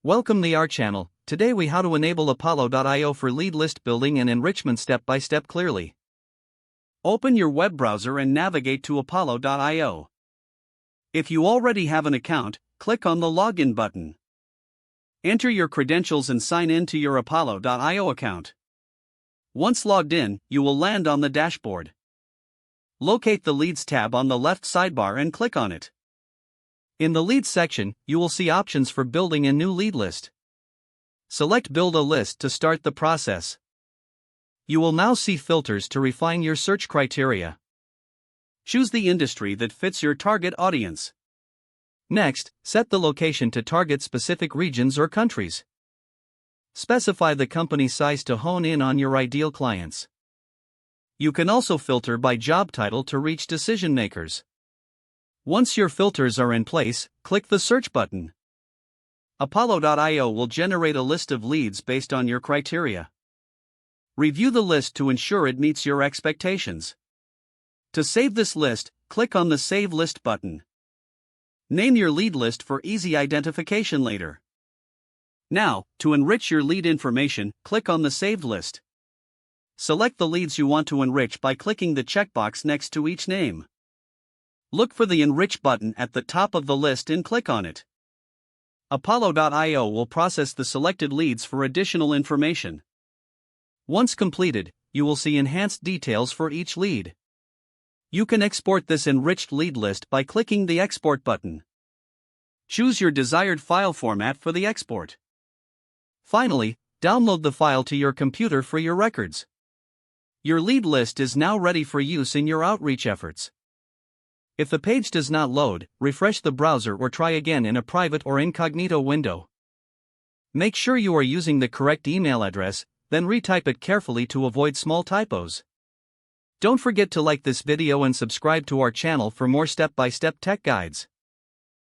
Welcome to our channel. Today we how to enable Apollo.io for lead list building and enrichment step by step clearly. Open your web browser and navigate to Apollo.io. If you already have an account, click on the login button. Enter your credentials and sign in to your Apollo.io account. Once logged in, you will land on the dashboard. Locate the Leads tab on the left sidebar and click on it. In the Leads section, you will see options for building a new lead list. Select Build a List to start the process. You will now see filters to refine your search criteria. Choose the industry that fits your target audience. Next, set the location to target specific regions or countries. Specify the company size to hone in on your ideal clients. You can also filter by job title to reach decision makers. Once your filters are in place, click the Search button. Apollo.io will generate a list of leads based on your criteria. Review the list to ensure it meets your expectations. To save this list, click on the Save List button. Name your lead list for easy identification later. Now, to enrich your lead information, click on the Saved list. Select the leads you want to enrich by clicking the checkbox next to each name. Look for the Enrich button at the top of the list and click on it. Apollo.io will process the selected leads for additional information. Once completed, you will see enhanced details for each lead. You can export this enriched lead list by clicking the Export button. Choose your desired file format for the export. Finally, download the file to your computer for your records. Your lead list is now ready for use in your outreach efforts. If the page does not load, refresh the browser or try again in a private or incognito window. Make sure you are using the correct email address, then retype it carefully to avoid small typos. Don't forget to like this video and subscribe to our channel for more step-by-step tech guides.